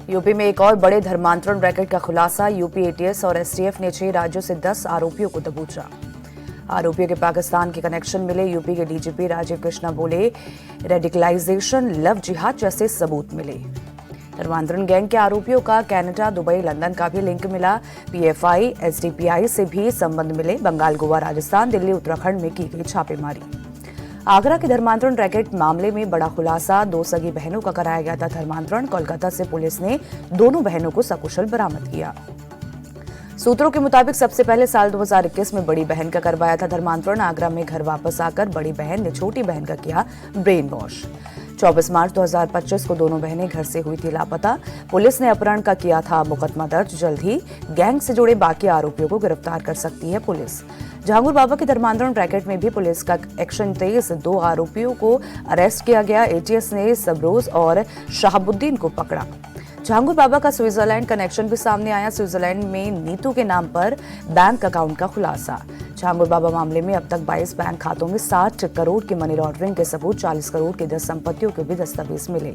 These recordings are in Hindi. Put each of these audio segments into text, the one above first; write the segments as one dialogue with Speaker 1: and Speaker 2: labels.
Speaker 1: यूपी में एक और बड़े धर्मांतरण रैकेट का खुलासा। यूपी एटीएस और एसटीएफ ने 6 राज्यों से 10 आरोपियों को दबोचा। आरोपियों के पाकिस्तान के कनेक्शन मिले। यूपी के डीजीपी राजीव कृष्णा बोले, रेडिकलाइजेशन, लव जिहाद जैसे सबूत मिले। धर्मांतरण गैंग के आरोपियों का कनाडा, दुबई, लंदन का भी लिंक मिला। पीएफआई, एसडीपीआई से भी संबंध मिले। बंगाल, गोवा, राजस्थान, दिल्ली, उत्तराखंड में की गई छापेमारी। आगरा के धर्मांतरण रैकेट मामले में बड़ा खुलासा। 2 सगी बहनों का कराया गया था धर्मांतरण। कोलकाता से पुलिस ने दोनों बहनों को सकुशल बरामद किया। सूत्रों के मुताबिक सबसे पहले साल 2021 में बड़ी बहन का करवाया था धर्मांतरण। आगरा में घर वापस आकर बड़ी बहन ने छोटी बहन का किया ब्रेन वॉश। 24 मार्च 2025 को दोनों बहनें घर से हुई थी लापता। पुलिस ने अपहरण का किया था मुकदमा दर्ज। जल्द ही गैंग से जुड़े बाकी आरोपियों को गिरफ्तार कर सकती है पुलिस। जहांगीर बाबा के धर्मांतरण रैकेट में भी पुलिस का एक्शन तेज। 2 आरोपियों को अरेस्ट किया गया। एटीएस ने सबरोज और शहाबुद्दीन को पकड़ा। जहांगीर बाबा का स्विट्जरलैंड कनेक्शन भी सामने आया। स्विट्जरलैंड में नीतू के नाम पर बैंक अकाउंट का खुलासा। जहांगीर बाबा मामले में अब तक 22 बैंक खातों में 60 करोड़ की मनी लॉन्ड्रिंग के सबूत, 40 करोड़ की 10 संपत्तियों के भी दस्तावेज मिले।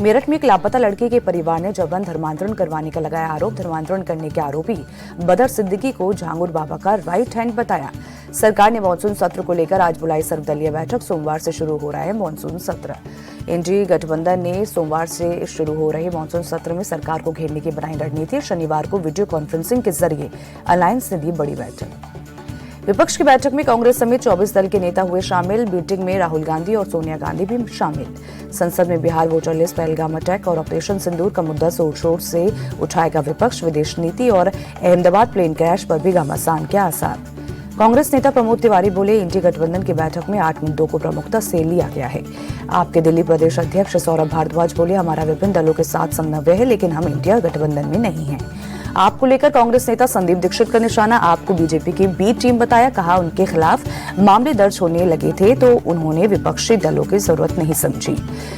Speaker 1: मेरठ में एक लापता लड़की के परिवार ने जबरन धर्मांतरण करवाने का लगाया आरोप। धर्मांतरण करने के आरोपी बदर सिद्दीकी को जहांगीर बाबा का राइट हैंड बताया। सरकार ने मानसून सत्र को लेकर आज बुलाई सर्वदलीय बैठक। सोमवार से शुरू हो रहा है मानसून सत्र। एनडीए गठबंधन ने सोमवार से शुरू हो रहे मानसून सत्र में सरकार को घेरने की बनाई रणनीति। शनिवार को वीडियो कॉन्फ्रेंसिंग के जरिए अलायंस ने दी बड़ी बैठक। विपक्ष की बैठक में कांग्रेस समेत 24 दल के नेता हुए शामिल। मीटिंग में राहुल गांधी और सोनिया गांधी भी शामिल। संसद में Bihar voter list, Pahalgam attack और ऑपरेशन सिंदूर का मुद्दा जोर शोर से उठाएगा विपक्ष। विदेश नीति और अहमदाबाद प्लेन क्रैश पर भी घमासान के आसार। कांग्रेस नेता प्रमोद तिवारी बोले, इंडी गठबंधन की बैठक में 8 मुद्दों को प्रमुखता से लिया गया है। आपके दिल्ली प्रदेश अध्यक्ष सौरभ भारद्वाज बोले, हमारा विभिन्न दलों के साथ समन्वय है, लेकिन हम इंडिया गठबंधन में नहीं हैं। आपको लेकर कांग्रेस नेता संदीप दीक्षित का निशाना। आपको बीजेपी की बी टीम बताया। कहा, उनके खिलाफ मामले दर्ज होने लगे थे तो उन्होंने विपक्षी दलों की जरूरत नहीं समझी।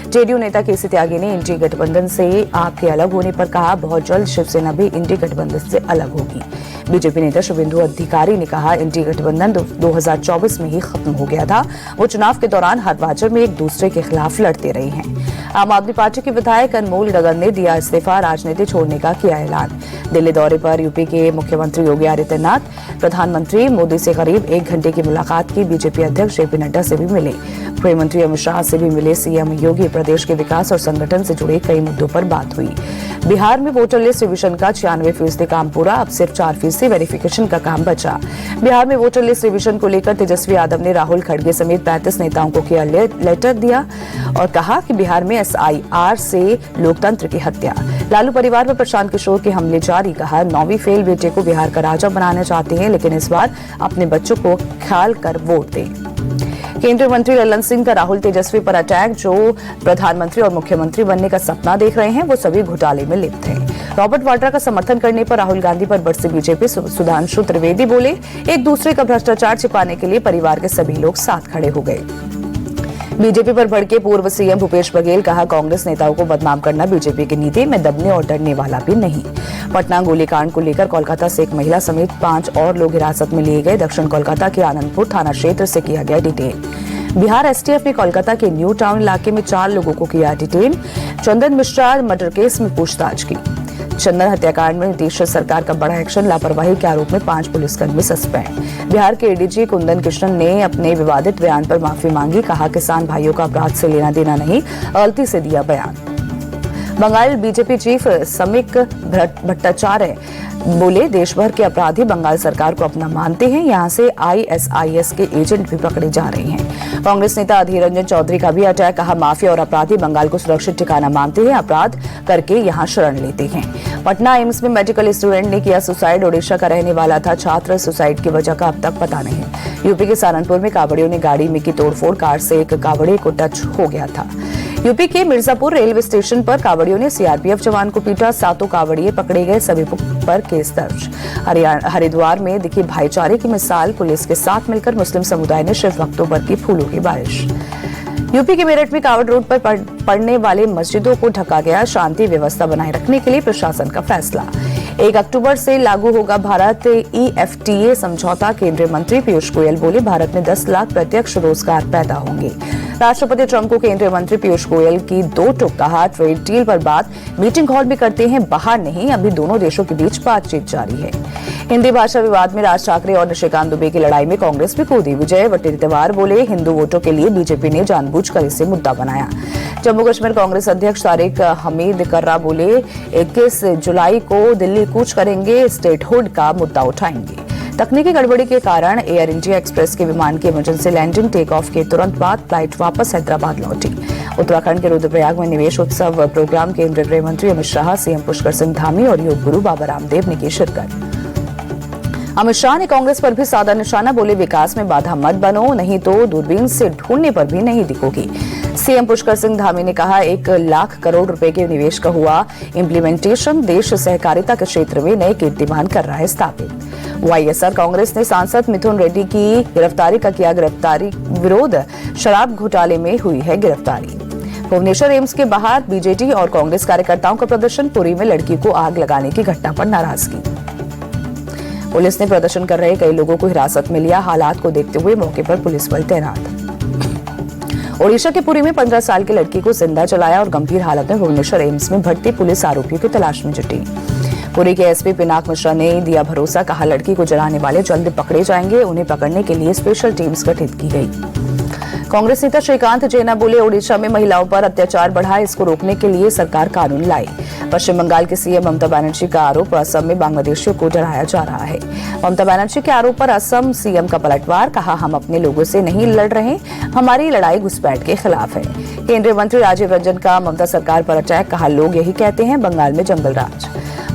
Speaker 1: जेडीयू नेता केसी त्यागी ने इंडी गठबंधन से आपके अलग होने पर कहा, बहुत जल्द शिवसेना भी इंडी गठबंधन से अलग होगी। बीजेपी नेता शुभेंदु अधिकारी ने कहा, इंडी गठबंधन 2024 में ही खत्म हो गया था। वो चुनाव के दौरान हर राज्य में एक दूसरे के खिलाफ लड़ते रहे हैं। आम आदमी पार्टी के विधायक अनमोल गगन ने दिया इस्तीफा। राजनीति छोड़ने का किया ऐलान। दिल्ली दौरे पर यूपी के मुख्यमंत्री योगी आदित्यनाथ, प्रधानमंत्री मोदी से करीब 1 घंटे की मुलाकात की। बीजेपी अध्यक्ष जेपी नड्डा से भी मिले। गृह मंत्री अमित शाह से भी मिले सीएम योगी। प्रदेश के विकास और संगठन से जुड़े कई मुद्दों पर बात हुई। बिहार में वोटर लिस्ट रिवीजन का 96% काम पूरा। अब सिर्फ 4% वेरिफिकेशन का काम बचा। बिहार में वोटर लिस्ट रिवीजन को लेकर तेजस्वी यादव ने राहुल खड़गे समेत 35 नेताओं को किया लेटर दिया और कहा कि बिहार में एसआईआर से लोकतंत्र की हत्या। लालू परिवार पर प्रशांत किशोर के हमले जारी। कहा, 9वीं फेल बेटे को बिहार का राजा बनाना चाहते हैं, लेकिन इस बार अपने बच्चों को ख्याल कर वोट दें। केंद्रीय मंत्री ललन सिंह का राहुल तेजस्वी पर अटैक। जो प्रधानमंत्री और मुख्यमंत्री बनने का सपना देख रहे हैं, वो सभी घोटाले में लिप्त हैं। रॉबर्ट वाड्रा का समर्थन करने पर राहुल गांधी पर बरसे बीजेपी। सुधांशु त्रिवेदी बोले, एक दूसरे का भ्रष्टाचार छिपाने के लिए परिवार के सभी लोग साथ खड़े हो गए। बीजेपी पर भड़के पूर्व सीएम भूपेश बघेल। कहा, कांग्रेस नेताओं को बदनाम करना बीजेपी की नीति में दबने और डरने वाला भी नहीं। पटना गोलीकांड को लेकर कोलकाता से एक महिला समेत 5 और लोग हिरासत में लिए गए। दक्षिण कोलकाता के आनंदपुर थाना क्षेत्र से किया गया डिटेन। बिहार एसटीएफ ने कोलकाता के न्यू टाउन इलाके में 4 लोगों को किया डिटेन। चंदन मिश्रा मर्डर केस में पूछताछ की। चंदन हत्याकांड में नीतीश सरकार का बड़ा एक्शन। लापरवाही के आरोप में 5 पुलिसकर्मी सस्पेंड। बिहार के एडीजी कुंदन कृष्णन ने अपने विवादित बयान पर माफी मांगी। कहा, किसान भाइयों का अपराध से लेना देना नहीं, गलती से दिया बयान। बंगाल बीजेपी चीफ समीक भट्टाचार्य बोले, देश भर के अपराधी बंगाल सरकार को अपना मानते हैं। यहां से आईएसआईएस के एजेंट भी पकड़े जा रहे हैं। कांग्रेस नेता अधीर रंजन चौधरी का भी अटैक। कहा, माफिया और अपराधी बंगाल को सुरक्षित ठिकाना मानते हैं, अपराध करके यहां शरण लेते हैं। पटना एम्स में मेडिकल स्टूडेंट ने किया सुसाइड। ओडिशा का रहने वाला था छात्र। सुसाइड की वजह का अब तक पता नहीं। यूपी के सहारनपुर में कावड़ियों ने गाड़ी में की तोड़फोड़। कार से एक कावड़े को टच हो गया था। यूपी के मिर्जापुर रेलवे स्टेशन पर कावड़ियों ने सीआरपीएफ जवान को पीटा। 7 कावड़िए पकड़े गए, सभी पर केस दर्ज। हरिद्वार में दिखी भाईचारे की मिसाल। पुलिस के साथ मिलकर मुस्लिम समुदाय ने शिव भक्तों पर की फूलों की बारिश। यूपी के मेरठ में कावड़ रोड पर पड़ने वाले मस्जिदों को ढका गया। शांति व्यवस्था बनाए रखने के लिए प्रशासन का फैसला। 1 अक्टूबर से लागू होगा भारत EFTA समझौता। केंद्रीय मंत्री पीयूष गोयल बोले, भारत में 10 लाख प्रत्यक्ष रोजगार पैदा होंगे। राष्ट्रपति ट्रंप को केंद्रीय मंत्री पीयूष गोयल की 2 टूक कहा, ट्रेड डील पर बात मीटिंग हॉल में करते हैं, बाहर नहीं। अभी दोनों देशों के बीच बातचीत जारी है। हिंदी भाषा विवाद में राज ठाकरे और निशिकांत दुबे की लड़ाई में कांग्रेस भी कूदी। विजय वटेतिवार बोले, हिंदू वोटों के लिए बीजेपी ने जानबूझकर इसे मुद्दा बनाया। जम्मू कश्मीर कांग्रेस अध्यक्ष तारिक हमीद कर्रा बोले, 21 जुलाई को दिल्ली कूच करेंगे, स्टेटहुड का मुद्दा उठाएंगे। तकनीकी गड़बड़ी के कारण एयर इंडिया एक्सप्रेस के विमान की इमरजेंसी लैंडिंग टेक ऑफ के तुरंत बाद फ्लाइट वापस हैदराबाद लौटी। उत्तराखंड के रुद्रप्रयाग में निवेश उत्सव प्रोग्राम केंद्रीय गृह मंत्री अमित शाह, सीएम पुष्कर सिंह धामी और योग गुरु बाबा रामदेव ने की शिरकत। अमित शाह ने कांग्रेस पर भी साधा निशाना, बोले, विकास में बाधा मत बनो, नहीं तो दूरबीन से ढूंढने पर भी नहीं दिखोगी। सीएम पुष्कर सिंह धामी ने कहा, 1 लाख करोड़ रुपए के निवेश का हुआ इम्प्लीमेंटेशन, देश सहकारिता के क्षेत्र में नए कीर्तिमान कर रहा है स्थापित। वाईएसआर कांग्रेस ने सांसद मिथुन रेड्डी की गिरफ्तारी का किया गिरफ्तारी विरोध, शराब घोटाले में हुई है गिरफ्तारी। भुवनेश्वर एम्स के बाहर बीजेडी और कांग्रेस कार्यकर्ताओं का प्रदर्शन, पुरी में लड़की को आग लगाने की घटना पर नाराजगी। पुलिस ने प्रदर्शन कर रहे कई लोगों को हिरासत में लिया, हालात को देखते हुए मौके पर पुलिस बल तैनात। ओडिशा के पुरी में 15 साल की लड़की को जिंदा जलाया और गंभीर हालत में भुवनेश्वर एम्स में भर्ती पुलिस आरोपियों की तलाश में जुटी। पुरी के एसपी पिनाक मिश्रा ने दिया भरोसा, कहा, लड़की को जलाने वाले जल्द पकड़े जाएंगे, उन्हें पकड़ने के लिए स्पेशल टीम्स गठित की गई। कांग्रेस नेता श्रीकांत जेना बोले, ओडिशा में महिलाओं पर अत्याचार बढ़ा, इसको रोकने के लिए सरकार कानून लाई। पश्चिम बंगाल की सीएम ममता बनर्जी का आरोप, असम में बांग्लादेशियों को डराया जा रहा है। ममता बनर्जी के आरोप पर असम सीएम का पलटवार, कहा, हम अपने लोगों से नहीं लड़ रहे, हमारी लड़ाई घुसपैठ के खिलाफ है। केंद्रीय मंत्री राजीव रंजन का ममता सरकार पर अटैक, कहा, लोग यही कहते हैं, बंगाल में जंगल राज।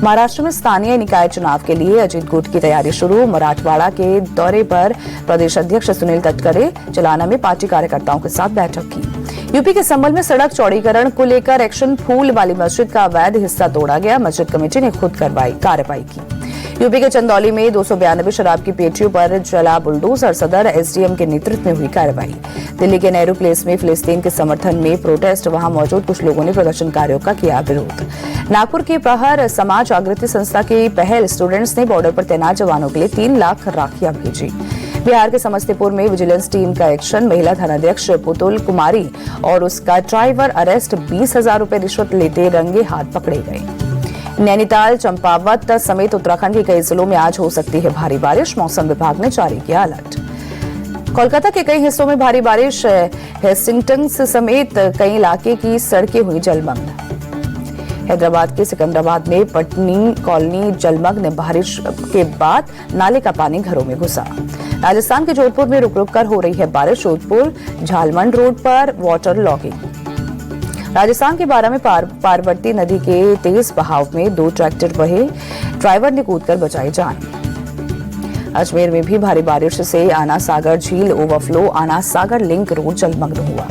Speaker 1: महाराष्ट्र में स्थानीय निकाय चुनाव के लिए अजीत गुट की तैयारी शुरू। मराठवाड़ा के दौरे पर प्रदेश अध्यक्ष सुनील तटकरे, चलाना में पार्टी कार्यकर्ताओं के साथ बैठक की। यूपी के संभल में सड़क चौड़ीकरण को लेकर एक्शन, फूल वाली मस्जिद का अवैध हिस्सा तोड़ा गया, मस्जिद कमेटी ने खुद कार्रवाई की। यूपी के चंदौली में 292 शराब की पेटियों पर चला बुलडोजर, सदर एसडीएम के नेतृत्व में हुई कार्रवाई। दिल्ली के नेहरू प्लेस में फिलिस्तीन के समर्थन में प्रोटेस्ट, वहां मौजूद कुछ लोगों ने प्रदर्शनकारियों का किया विरोध। नागपुर के प्रहर समाज जागृति संस्था की पहल, स्टूडेंट्स ने बॉर्डर पर तैनात जवानों के लिए 3 लाख राखियां भेजी। बिहार के समस्तीपुर में विजिलेंस टीम का एक्शन, महिला थानाध्यक्ष पुतुल कुमारी और उसका ड्राइवर अरेस्ट, 20,000 रुपए रिश्वत लेते रंगे हाथ पकड़े गए। नैनीताल, चंपावत समेत उत्तराखंड के कई जिलों में आज हो सकती है भारी बारिश, मौसम विभाग ने जारी किया अलर्ट। कोलकाता के कई हिस्सों में भारी बारिश, हेस्टिंग्टन समेत कई इलाके की सड़कें हुई जलमग्न। हैदराबाद के सिकंदराबाद में पटनी कॉलोनी जलमग्न, बारिश के बाद नाले का पानी घरों में घुसा। राजस्थान के जोधपुर में रुक रुक कर हो रही है बारिश, जोधपुर झालमंड रोड पर वाटर लॉगिंग। राजस्थान के बारा में पार्वती नदी के तेज बहाव में 2 ट्रैक्टर बहे, ड्राइवर ने कूदकर बचाई जान। अजमेर में भी भारी बारिश से आना सागर झील ओवरफ्लो, आना सागर लिंक रोड जलमग्न हुआ।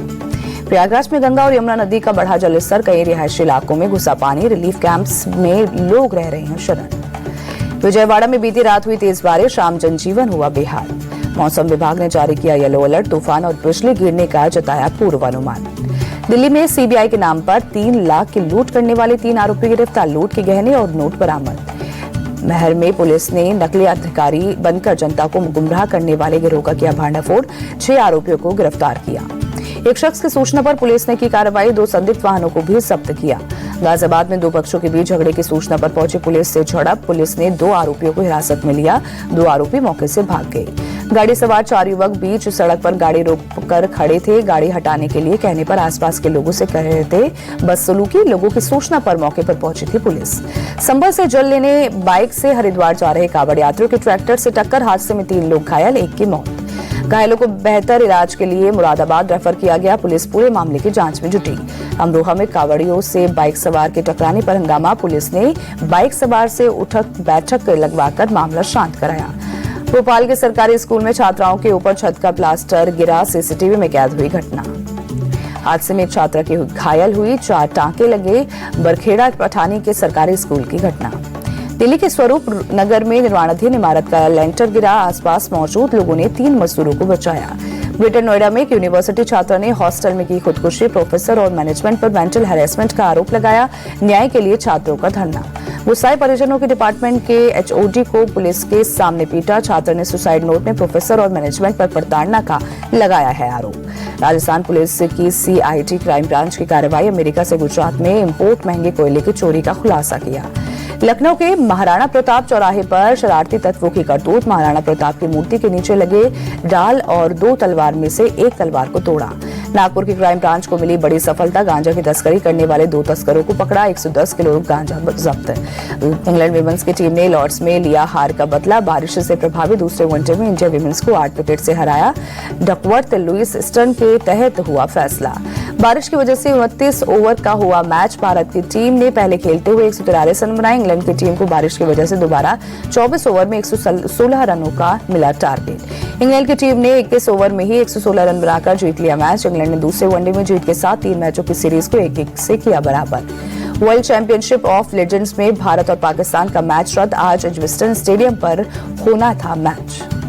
Speaker 1: प्रयागराज में गंगा और यमुना नदी का बढ़ा जलस्तर, कई रिहायशी इलाकों में घुसा पानी, रिलीफ कैंप्स में लोग रह रहे हैं शरण। विजयवाड़ा में बीती रात हुई तेज बारिश, आम जनजीवन हुआ बेहाल। मौसम विभाग ने जारी किया येलो अलर्ट, तूफान और बिजली गिरने का जताया पूर्वानुमान। दिल्ली में सीबीआई के नाम पर 3 लाख की लूट करने वाले 3 आरोपी गिरफ्तार, लूट के गहने और नोट बरामद। महर में पुलिस ने नकली अधिकारी बनकर जनता को गुमराह करने वाले गिरोह का किया भांडाफोड़, 6 आरोपियों को गिरफ्तार किया। एक शख्स की सूचना पर पुलिस ने की कार्रवाई, 2 संदिग्ध वाहनों को भी जब्त किया। गाजियाबाद में 2 पक्षों के बीच झगड़े की सूचना पर पहुंची पुलिस से झड़प, पुलिस ने 2 आरोपियों को हिरासत में लिया, 2 आरोपी मौके से भाग गए। गाड़ी सवार 4 युवक बीच सड़क पर गाड़ी रोककर खड़े थे, गाड़ी हटाने के लिए कहने पर आसपास के लोगों से कह रहे थे बदसलूकी, लोगों की सूचना पर मौके पर पहुंची थी पुलिस। संभल से जल लेने बाइक से हरिद्वार जा रहे कांवड़ यात्रियों की ट्रैक्टर से टक्कर, हादसे में 3 लोग घायल, 1 की मौत। घायलों को बेहतर इलाज के लिए मुरादाबाद रेफर किया गया, पुलिस पूरे मामले की जांच में जुटी। अमरोहा में कांवड़ियों से बाइक सवार के टकराने पर हंगामा, पुलिस ने बाइक सवार से उठक बैठक लगवाकर मामला शांत कराया। भोपाल के सरकारी स्कूल में छात्राओं के ऊपर छत का प्लास्टर गिरा, सीसीटीवी में कैद हुई घटना। हादसे में एक छात्रा की घायल हुई, 4 टांके लगे, बरखेड़ा पठानी के सरकारी स्कूल की घटना। दिल्ली के स्वरूप नगर में निर्माणाधीन इमारत का लेंटर गिरा, आसपास मौजूद लोगों ने 3 मजदूरों को बचाया। ग्रेटर नोएडा में एक यूनिवर्सिटी छात्रा ने हॉस्टल में की खुदकुशी, प्रोफेसर और मैनेजमेंट पर मेंटल हैरेसमेंट का आरोप लगाया, न्याय के लिए छात्रों का धरना। गुस्साए परिजनों के डिपार्टमेंट के एचओडी को पुलिस के सामने पीटा। छात्र ने सुसाइड नोट में प्रोफेसर और मैनेजमेंट पर प्रताड़ना का लगाया है आरोप। राजस्थान पुलिस की सीआईटी क्राइम ब्रांच की कार्रवाई अमेरिका से गुजरात में इंपोर्ट महंगे कोयले की चोरी का खुलासा किया। लखनऊ के महाराणा प्रताप चौराहे पर शरारती तत्वों की करतूत। महाराणा प्रताप की मूर्ति के नीचे लगे डाल और 2 तलवार में से एक तलवार को तोड़ा। नागपुर की क्राइम ब्रांच को मिली बड़ी सफलता। गांजा की तस्करी करने वाले 2 तस्करों को पकड़ा। 110 किलो गांजा जब्त। इंग्लैंड विमेंस की टीम ने लॉर्ड्स में लिया हार का बदला। बारिश से प्रभावित दूसरे वनडे में इंडिया विमेंस को 8 विकेट से हराया। डकवर्थ लुइस स्टन के तहत हुआ फैसला। बारिश की वजह से 29 ओवर का हुआ मैच। भारत की टीम ने पहले खेलते हुए 143 रन बनाए। इंग्लैंड की टीम को बारिश की वजह से दोबारा 24 ओवर में 116 रनों का मिला टारगेट। इंग्लैंड की टीम ने 21 ओवर में ही 116 रन बनाकर जीत लिया मैच। इंग्लैंड ने दूसरे वनडे में जीत के साथ 3 मैचों की सीरीज को 1-1 से किया बराबर। वर्ल्ड चैंपियनशिप ऑफ लेजेंड्स में भारत और पाकिस्तान का मैच रद्द। आज एजबेस्टन स्टेडियम पर होना था मैच।